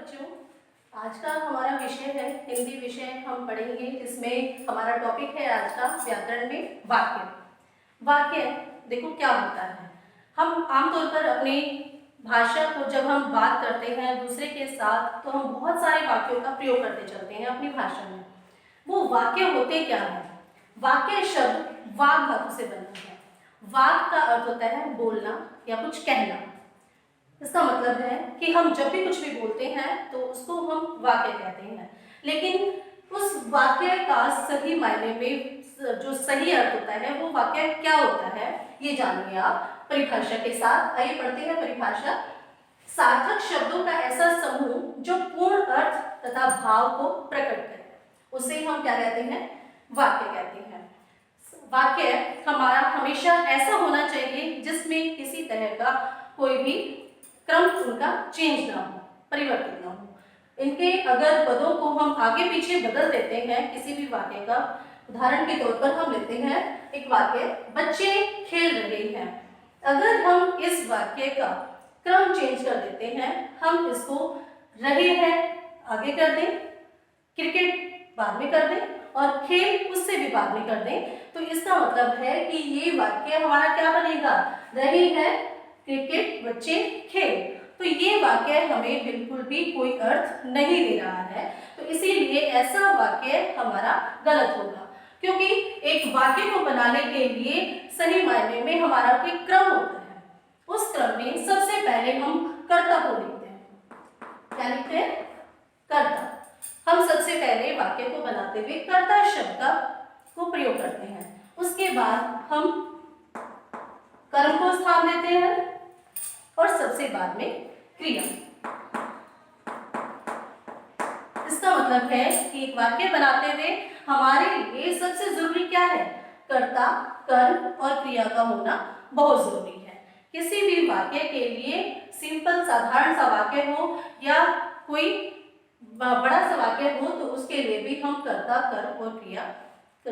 बच्चों, आज का हमारा विषय है हिंदी विषय हम पढ़ेंगे, जिसमें हमारा टॉपिक है आज का व्याकरण में वाक्य। वाक्य देखो क्या होता है। हम आमतौर पर अपनी भाषा को जब हम बात करते हैं दूसरे के साथ, तो हम बहुत सारे वाक्यों का प्रयोग करते चलते हैं अपनी भाषा में। वो वाक्य होते क्या है? वाक्य शब्द वाग धातु से बना है। वाग का अर्थ होता है बोलना या कुछ कहना। इसका मतलब है कि हम जब भी कुछ भी बोलते हैं तो उसको हम वाक्य कहते हैं, लेकिन उस वाक्य का सही मायने में जो सही अर्थ होता है वो वाक्य क्या होता है, ये जानिए आप परिभाषा के साथ। आइए पढ़ते हैं परिभाषा। सार्थक शब्दों का ऐसा समूह जो पूर्ण अर्थ तथा भाव को प्रकट करे, उसे हम क्या कहते हैं? वाक्य कहते हैं। वाक्य हमारा हमेशा ऐसा होना चाहिए जिसमें किसी तरह का कोई भी क्रम उनका चेंज ना हो, परिवर्तित ना हो। इनके अगर पदों को हम आगे पीछे बदल देते हैं किसी भी वाक्य का, उदाहरण के तौर पर हम लेते हैं एक वाक्य, बच्चे खेल रहे हैं। अगर हम इस वाक्य का क्रम चेंज कर देते हैं, हम इसको रहे हैं आगे कर दें, क्रिकेट बाद में कर दें और खेल उससे भी बाद में कर दें, तो इसका मतलब है कि ये वाक्य हमारा क्या बनेगा? रहे हैं क्रिकेट बच्चे खेल। तो ये वाक्य हमें बिल्कुल भी कोई अर्थ नहीं दे रहा है, तो इसीलिए ऐसा वाक्य हमारा गलत होगा। क्योंकि एक वाक्य को बनाने के लिए सही मायने में हमारा कोई क्रम होता है। उस क्रम में सबसे पहले हम कर्ता को लिखते हैं। क्या लिखते हैं? कर्ता। हम सबसे पहले वाक्य को बनाते हुए कर्ता शब्द को प्रयोग करते हैं। उसके बाद हम कर्म को स्थान देते हैं और सबसे बाद में क्रिया। इसका मतलब है कि एक वाक्य बनाते हुए हमारे लिए सबसे जरूरी क्या है? कर्ता, कर्म और क्रिया का होना बहुत जरूरी है। किसी भी वाक्य के लिए सिंपल साधारण सा वाक्य हो या कोई बड़ा सा वाक्य हो, तो उसके लिए भी हम कर्ता, कर्म और क्रिया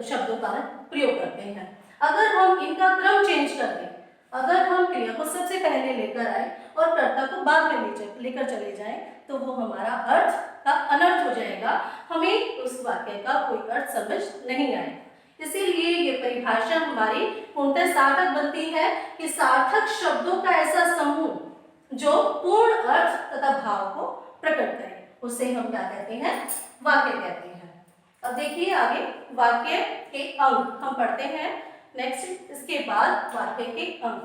शब्दों का प्रयोग करते हैं। अगर हम इनका क्रम चेंज कर दें, अगर हम क्रिया को सबसे पहले लेकर आए और कर्ता को बाद में लेकर चले जाएं, तो वो हमारा अर्थ का अनर्थ हो जाएगा। हमें उस वाक्य का कोई अर्थ समझ नहीं आएगा। इसीलिए ये परिभाषा हमारी पूर्णतः सार्थक बनती है कि सार्थक शब्दों का ऐसा समूह जो पूर्ण अर्थ तथा भाव को प्रकट करे, उसे हम क्या कहते हैं? वाक्य कहते हैं। अब देखिए आगे वाक्य के अंग हम पढ़ते हैं नेक्स्ट। इसके बाद वाक्य के अंग,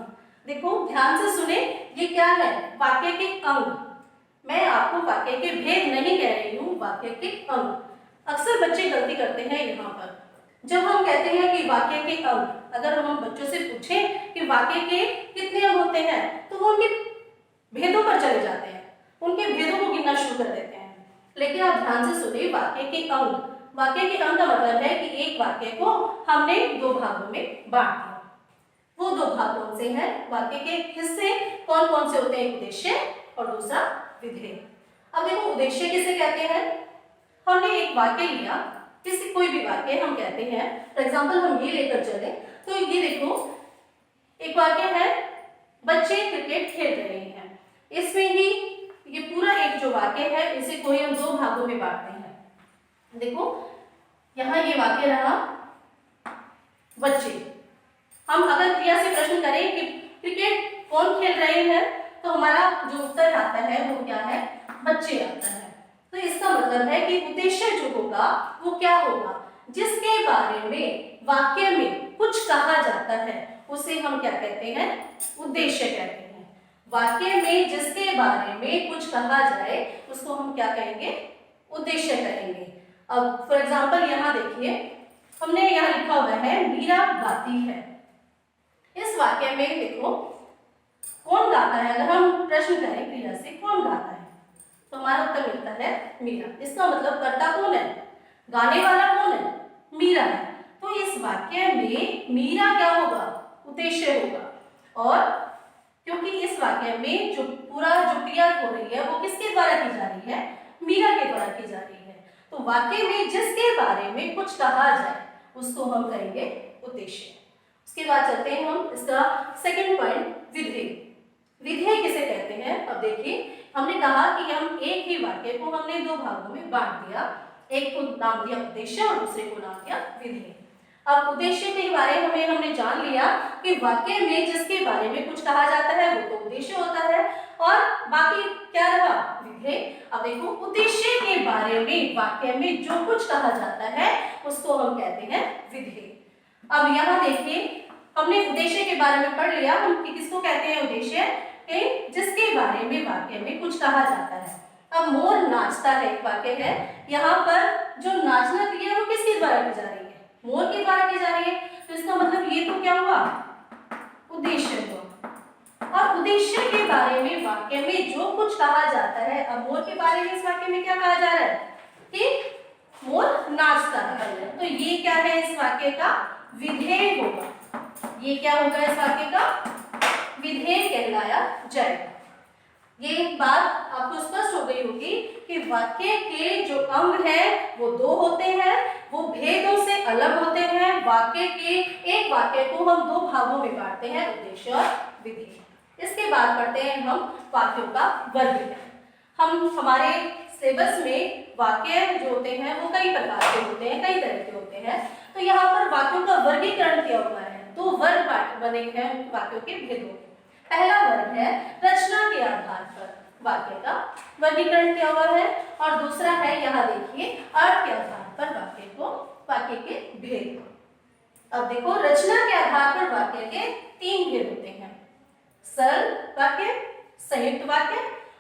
देखो ध्यान से सुने, ये क्या है? वाक्य के अंग। मैं आपको वाक्य के भेद नहीं कह रही हूँ, वाक्य के अंग। अक्सर बच्चे गलती करते हैं यहाँ पर। जब हम कहते हैं कि वाक्य के अंग, अगर हम बच्चों से पूछें कि वाक्य के कितने अंग होते हैं, तो वो उनके भेदों पर चले जाते हैं, उनके भेदों को गिनना शुरू कर देते हैं। लेकिन आप ध्यान से सुनिए, वाक्य के अंग, वाक्य के अंग का मतलब है कि एक वाक्य को हमने दो भागों में बांट दिया। वो दो भाग कौन से हैं? वाक्य के हिस्से कौन कौन से होते हैं? उद्देश्य और दूसरा विधेय। अब देखो उद्देश्य किसे कहते हैं? हमने एक वाक्य लिया, किसी कोई भी वाक्य हम कहते हैं, फॉर एग्जाम्पल हम ये लेकर चले, तो ये देखो एक वाक्य है, बच्चे क्रिकेट खेल रहे हैं। इसमें ही ये पूरा एक जो वाक्य है, इसे कोई हम दो भागों में बांटते हैं। देखो यहाँ ये वाक्य रहा बच्चे। हम अगर क्रिया से प्रश्न करें कि क्रिकेट कौन खेल रहे हैं, तो हमारा जो उत्तर आता है वो क्या है? बच्चे आता है। तो इसका मतलब है कि उद्देश्य जो होगा वो क्या होगा? जिसके बारे में वाक्य में कुछ कहा जाता है उसे हम क्या कहते हैं? उद्देश्य कहते हैं। वाक्य में जिसके बारे में कुछ कहा जाए उसको हम क्या कहेंगे? उद्देश्य कहेंगे। अब फॉर एग्जाम्पल यहाँ देखिए, हमने यहाँ लिखा हुआ है मीरा गाती है। इस वाक्य में देखो कौन गाता है? अगर हम प्रश्न करें क्रिया से कौन गाता है, तो हमारा उत्तर मिलता है मीरा। इसका मतलब कर्ता कौन है? गाने वाला कौन है? मीरा है। तो इस वाक्य में मीरा क्या होगा? उद्देश्य होगा। और क्योंकि इस वाक्य में जो पूरा जो क्रिया हो रही है वो किसके द्वारा की जा रही है? मीरा के द्वारा की जा रही है। तो वाक्य में जिसके बारे में कुछ कहा जाए उसको हम कहेंगे उद्देश्य। उसके बाद चलते हैं हम इसका सेकंड पॉइंट, विधेय। विधेय किसे कहते हैं? अब देखिए, हमने कहा कि हम एक ही वाक्य को हमने दो भागों में बांट दिया, एक को नाम दिया उद्देश्य और दूसरे को नाम दिया विधेय। अब उद्देश्य के बारे में हमने जान लिया कि वाक्य में जिसके बारे में कुछ कहा जाता है वो तो उद्देश्य होता है, और बाकी क्या रहा? विधेय। अब देखो, उद्देश्य के बारे में वाक्य में जो कुछ कहा जाता है उसको हम कहते हैं विधेय। अब यहाँ देखिए, हमने उद्देश्य के बारे में पढ़ लिया, हम किसको कहते हैं उद्देश्य, कि जिसके बारे में वाक्य में कुछ कहा जाता है। अब मोर नाचता है एक वाक्य है, यहाँ पर जो नाचना क्रिया वो किसके द्वारा की जा रही है? मोर के द्वारा की जा रही है, तो इसका मतलब ये तो क्या हुआ? उद्देश्य हुआ। और उद्देश्य के बारे में वाक्य में जो कुछ कहा जाता है, अब मोर के बारे में इस वाक्य में क्या कहा जा रहा है कि मोर नाचता है, तो ये क्या है इस वाक्य का? विधेय होगा। ये क्या होगा इस वाक्य का? विधेय कहलाया जाएगा। ये बात आपको स्पष्ट हो गई होगी कि वाक्य के जो अंग है वो दो होते हैं, वो भेदों से अलग होते हैं। वाक्य के एक वाक्य को हम दो भागों में बांटते हैं, उद्देश्य और विधेय। इसके बाद पढ़ते हैं हम वाक्यों का वर्गीकरण। हम हमारे सिलेबस में वाक्य जो होते हैं वो कई प्रकार के होते हैं, कई तरह के होते हैं, तो यहाँ पर वाक्यों का वर्गीकरण किया हुआ है। दो वर्ग बने हैं वाक्यों के भेदों के। पहला वर्ग है रचना के आधार पर वाक्य का वर्गीकरण किया हुआ है, और दूसरा है यहाँ देखिए अर्थ के आधार पर वाक्य के भेद। अब देखो, रचना के आधार पर वाक्य के तीन भेद होते हैं, सरल वाक्य, संयुक्त वाक्य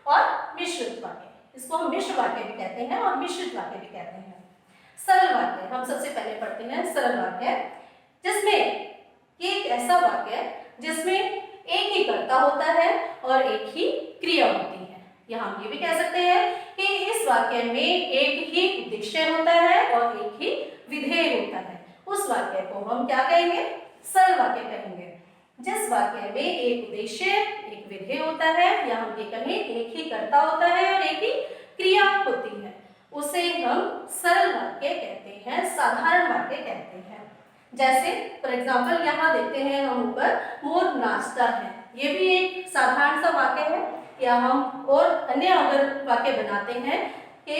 और मिश्रित वाक्य। इसको हम मिश्र वाक्य भी कहते हैं और मिश्रित वाक्य भी कहते हैं। सरल वाक्य हम सबसे पहले पढ़ते हैं। सरल वाक्य जिसमें एक ऐसा वाक्य जिसमें एक ही कर्ता होता है और एक ही क्रिया होती है। या हम ये भी कह सकते हैं कि इस वाक्य में एक ही उद्देश्य होता है और एक ही विधेय होता है। उस वाक्य को हम क्या कहेंगे? सरल वाक्य कहेंगे। जिस वाक्य में एक उद्देश्य, एक विधेय होता है, या हम ये कहें एक ही कर्ता होता है और एक ही क्रिया होती है, उसे हम सरल वाक्य कहते हैं, साधारण वाक्य कहते हैं। जैसे फॉर एग्जाम्पल यहाँ देखते हैं हम ऊपर, मोर नाचता है, ये भी एक साधारण सा वाक्य है। या हम और अन्य अगर वाक्य बनाते हैं कि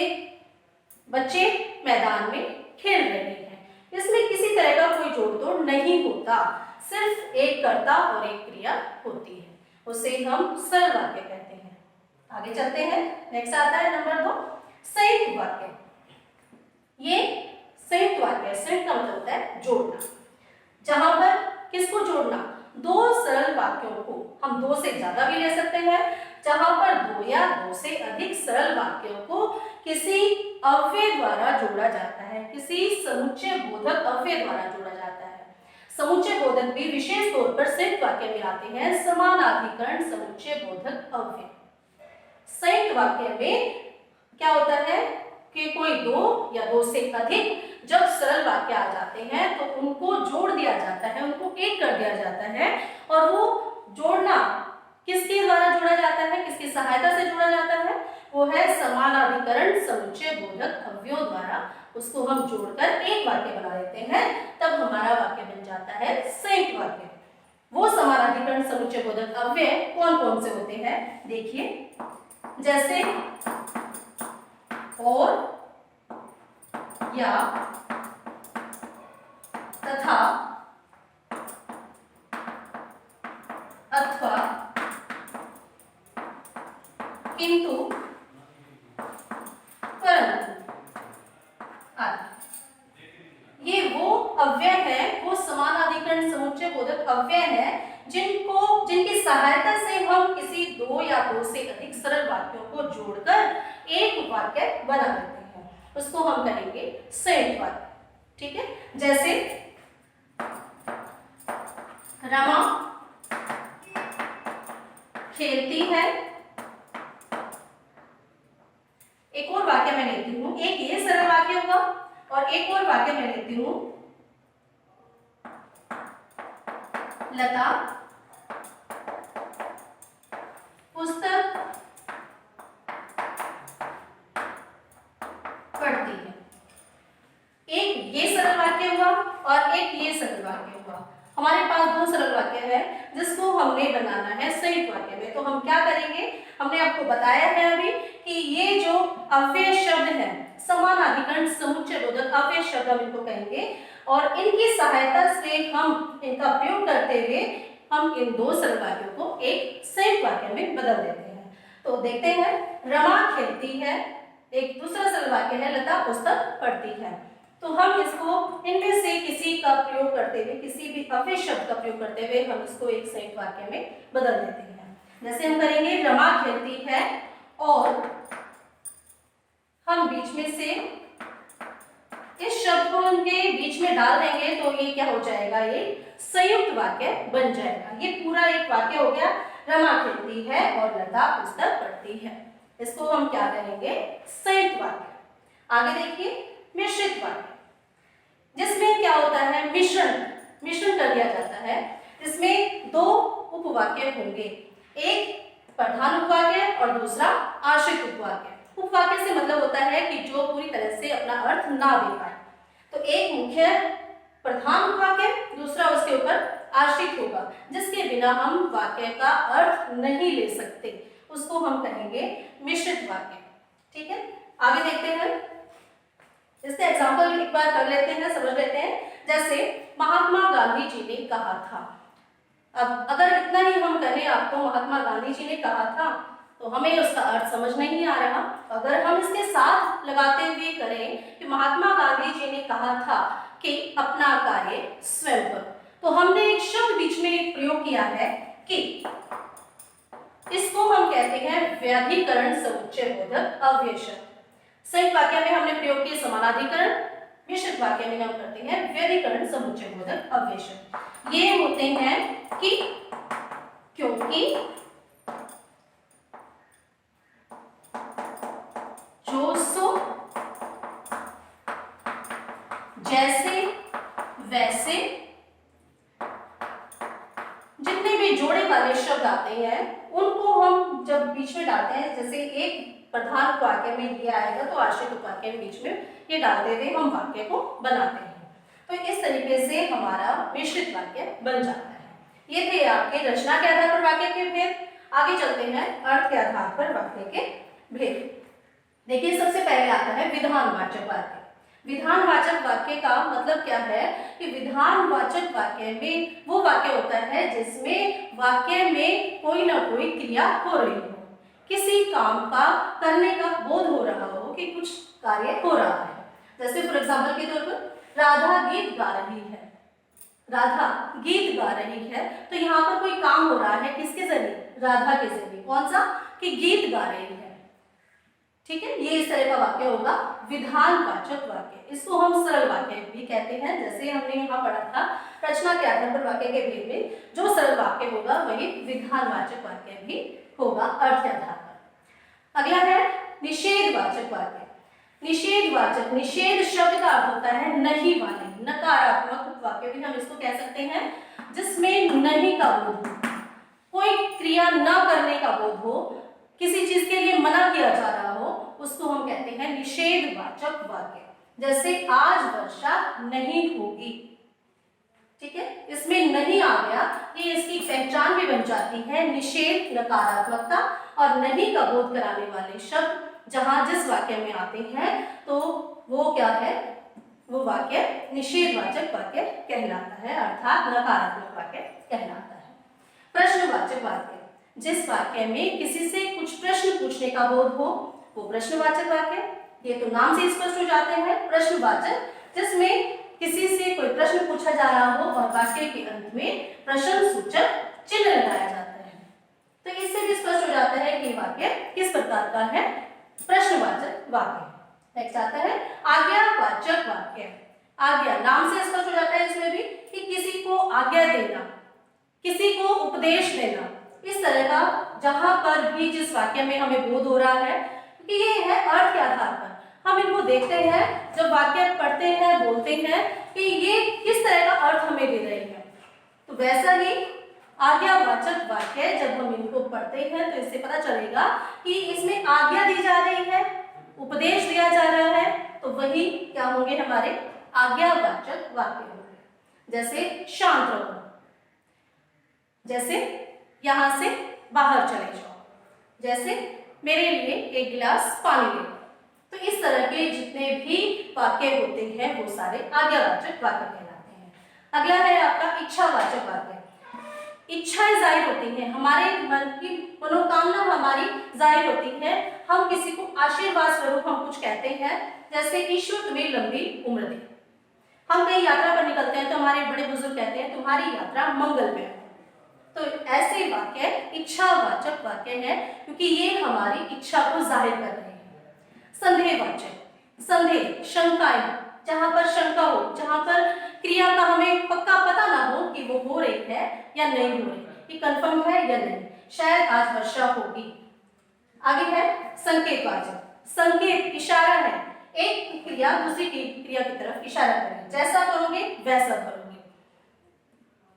बच्चे मैदान में खेल रहे हैं, इसमें किसी तरह का कोई जोड़ तोड़ नहीं होता, सिर्फ एक कर्ता और एक क्रिया होती है, उसे हम सरल वाक्य कहते हैं। आगे चलते हैं, नेक्स्ट आता है नंबर 2, संयुक्त वाक्य। ये संयुक्त वाक्य, संयुक्त का मतलब होता है जोड़ना। जहां पर किसको जोड़ना? दो सरल वाक्यों को, हम दो से ज्यादा भी ले सकते हैं, जहां पर दो या दो से अधिक सरल वाक्यों को किसी अव्यय द्वारा जोड़ा जाता है, किसी समुच्चय बोधक अव्यय द्वारा जोड़ा जाता है। समुच्चय बोधक भी विशेष तौर पर संयुक्त वाक्य में आते हैं, समानाधिकरण समुच्चय बोधक अव्यय। संयुक्त वाक्य में क्या होता है कि कोई दो या दो से अधिक जब सरल वाक्य आ जाते हैं तो उनको जोड़ दिया जाता है, उनको एक कर दिया जाता है, और वो जोड़ना किसके द्वारा जोड़ा जाता है, किसकी सहायता से जोड़ा जाता है? वो है समानाधिकरण समुच्चय बोधक अव्ययों द्वारा। उसको हम जोड़कर एक वाक्य बना देते हैं, तब हमारा वाक्य बन जाता है संयुक्त वाक्य। वो समानाधिकरण समुच्चय बोधक अव्यय कौन कौन से होते हैं? देखिए, जैसे और, या, तथा, अथवा, किंतु, परंतु आदि। ये वो अव्यय है, वो समानाधिकरण समुच्चय बोधक अव्यय है जिनकी सहायता से हम किसी दो या दो से अधिक सरल वाक्यों को जोड़कर एक वाक्य बना देते हैं, उसको हम कहेंगे संयुक्त वाक्य। ठीक है, जैसे रमा खेलती है। एक और वाक्य मैं लेती हूं, एक ये सरल वाक्य हुआ और एक और वाक्य मैं लेती हूं, लता पुस्तक पढ़ती है। एक ये सरल वाक्य हुआ और एक ये सरल वाक्य हुआ। हमारे पास दो सरल वाक्य है जिसको हमने बनाना है संयुक्त वाक्य में, तो हम बताया है अभी कि ये जो अव्यय शब्द है, समानाधिकरण समुच्चय बोधक अव्यय शब्द हम इनको कहेंगे, और इनकी सहायता से हम इनका प्रयोग करते हुए हम इन दो सरल वाक्यों को एक संयुक्त वाक्य में बदल देते हैं। तो देखते हैं, रमा खेलती है, एक दूसरा सरल वाक्य है लता पुस्तक पढ़ती है। तो हम इसको इनमें से किसी का प्रयोग करते हुए, किसी भी अव्यय शब्द का प्रयोग करते हुए हम इसको एक संयुक्त वाक्य में बदल देते हैं। जैसे हम करेंगे, रमा खेलती है और हम बीच में से इस शब्द को उनके बीच में डाल देंगे तो ये क्या हो जाएगा, ये संयुक्त वाक्य बन जाएगा। ये पूरा एक वाक्य हो गया, रमा खेलती है और लता पुस्तक पढ़ती है। इसको हम क्या करेंगे, संयुक्त वाक्य। आगे देखिए, मिश्रित वाक्य, जिसमें क्या होता है, मिश्रण कर दिया जाता है। इसमें दो उपवाक्य होंगे, एक प्रधान उपवाक्य और दूसरा आश्रित उपवाक्य। उपवाक्य से मतलब होता है कि जो पूरी तरह से अपना अर्थ ना दे पाए। तो एक मुख्य प्रधान उपवाक्य, दूसरा उसके ऊपर आश्रित होगा, जिसके बिना हम वाक्य का अर्थ नहीं ले सकते, उसको हम कहेंगे मिश्रित वाक्य। ठीक है, आगे देखते हैं, इससे एग्जाम्पल एक बार कर लेते हैं, समझ लेते हैं। जैसे महात्मा गांधी जी ने कहा था। अब अगर इतना ही हम कहें आपको महात्मा गांधी जी ने कहा था, तो हमें उसका अर्थ समझ नहीं आ रहा। अगर हम इसके साथ लगाते हुए करें कि महात्मा गांधी जी ने कहा था कि अपना कार्य स्वयं करो, तो हमने एक शब्द बीच में प्रयोग किया है कि, इसको हम कहते हैं व्याधिकरण समुच्चय बोधक अव्यय शब्द। संयुक्त वाक्य में हमने प्रयोग किया समानाधिकरण, मिश्रित वाक्य में हम करते हैं व्याधिकरण समुच्चय बोधक अव्यय शब्द। ये होते हैं कि, क्योंकि, जो सो, जैसे, वैसे, जितने भी जोड़े वाले शब्द आते हैं उनको हम जब बीच में डालते हैं, जैसे एक प्रधान वाक्य में ये आएगा तो आश्रित वाक्य में बीच में ये डालते हुए हम वाक्य को बनाते हैं। तो इस तरीके से हमारा मिश्रित वाक्य बन जाता है। ये थे आपके रचना के आधार पर वाक्य के भेद। आगे चलते हैं अर्थ के आधार पर वाक्य के भेद। देखिए, सबसे पहले आता है विधानवाचक वाक्य। विधानवाचक वाक्य का मतलब क्या है कि विधानवाचक वाक्य में वो वाक्य होता है जिसमें वाक्य में कोई ना कोई क्रिया हो रही हो, किसी काम का करने का बोध हो रहा हो कि कुछ कार्य हो रहा है। जैसे फॉर एग्जाम्पल के तौर पर, राधा गीत गा रही है, राधा गीत गा रही है, तो यहाँ पर कोई काम हो रहा है, किसके जरिए, राधा के जरिए। कौन सा, कि गीत गा रही है। ठीक है, ये इस तरह का वाक्य होगा विधानवाचक वाक्य। इसको हम सरल वाक्य भी कहते हैं। जैसे हमने यहाँ पढ़ा था रचना के आधार पर वाक्य के भेद में, जो सरल वाक्य होगा वही विधानवाचक वाक्य भी होगा अर्थ के आधार पर। अगला है निषेधवाचक वाक्य। निषेधवाचक, निषेध शब्द का अर्थ होता है नहीं वाले, नकारात्मक वाक्य भी हम इसको कह सकते हैं, जिसमें नहीं का बोध हो, कोई क्रिया न करने का बोध हो, किसी चीज के लिए मना किया जा रहा हो, उसको हम कहते हैं निषेधवाचक वाक्य। जैसे आज वर्षा नहीं होगी। ठीक है, इसमें नहीं आ गया, ये इसकी पहचान भी बन जाती है। निषेध नकारात्मकता और नहीं का बोध कराने वाले शब्द जहां जिस वाक्य में आते हैं तो वो क्या है, वो वाक्य निषेधवाचक वाक्य कहलाता है, अर्थात नकारात्मक वाक्य कहलाता है। प्रश्नवाचक वाक्य, जिस वाक्य में किसी से कुछ प्रश्न पूछने का बोध हो वो प्रश्नवाचक वाक्य। ये तो नाम से स्पष्ट हो जाते हैं प्रश्नवाचक, जिसमें किसी से कोई प्रश्न पूछा जा रहा हो और वाक्य के अंत में प्रश्न सूचक चिन्ह लगाया जाता है। तो इससे भी स्पष्ट हो जाता है कि वाक्य किस प्रकार का है, प्रश्नवाचक वाक्य। नेक्स्ट आता है आज्ञावाचक वाक्य। आज्ञा, नाम से स्पष्ट हो जाता है इसमें भी कि किसी को आज्ञा देना, किसी को उपदेश देना, इस तरह का जहां पर भी जिस वाक्य में हमें बोध हो रहा है, क्योंकि ये है अर्थ के आधार पर हम इनको देखते हैं, जब वाक्य पढ़ते हैं बोलते हैं कि ये किस तरह का अर्थ हमें दे रहे हैं। तो वैसा ही आज्ञावाचक वाक्य जब हम इनको पढ़ते हैं तो इससे पता चलेगा कि इसमें आज्ञा दी जा रही है, उपदेश दिया जा रहा है, तो वही क्या होंगे, हमारे आज्ञावाचक वाक्य होंगे। जैसे शांत रहो, जैसे यहां से बाहर चले जाओ, जैसे मेरे लिए एक गिलास पानी ले आओ। तो इस तरह के जितने भी वाक्य होते हैं वो सारे आज्ञावाचक वाक्य कहलाते हैं। अगला है आपका इच्छावाचक वाक्य। इच्छाएं जाहिर होती हैं, हमारे मन की मनोकामना हमारी जाहिर होती है। हम किसी को आशीर्वाद स्वरूप हम कुछ कहते हैं, जैसे ईश्वर तुम्हें लंबी उम्र दे। हम कहीं यात्रा पर निकलते हैं तो हमारे बड़े बुजुर्ग कहते हैं तुम्हारी यात्रा मंगलमय हो। तो ऐसे वाक्य इच्छावाचक वाक्य है, क्योंकि ये हमारी इच्छा को जाहिर कर रहे हैं। संदेहवाचक, संदेह शंकाएं, जहां पर शंका हो, जहां पर क्रिया का हमें पक्का पता ना हो कि वो हो रही है या नहीं हो रही, कि कंफर्म है या नहीं, शायद आज वर्षा होगी। आगे है संकेतवाचक। संकेत इशारा है, एक क्रिया दूसरी क्रिया की तरफ इशारा करें, जैसा करोगे वैसा करोगे।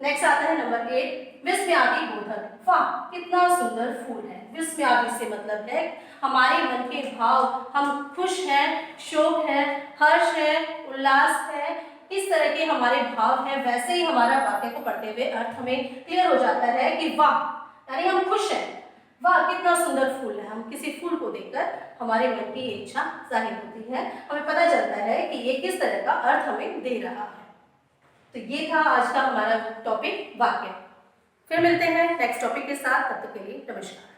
नेक्स्ट आता है नंबर 8, विस्मयादि बोधक। वाह कितना सुंदर फूल है। विस्मयादि से मतलब है हमारे मन के भाव, हम खुश हैं, शोक है, हर्ष है, उल्लास है, इस तरह के हमारे भाव हैं। वैसे ही हमारा वाक्य को पढ़ते हुए अर्थ हमें क्लियर हो जाता है कि वाह यानी हम खुश हैं, वाह कितना सुंदर फूल है। हम किसी फूल को देखकर हमारे मन की इच्छा जाहिर होती है, हमें पता चलता है कि ये किस तरह का अर्थ हमें दे रहा है। तो ये था आज का हमारा टॉपिक वाक्य। फिर मिलते हैं नेक्स्ट टॉपिक के साथ, तब तक के लिए नमस्कार।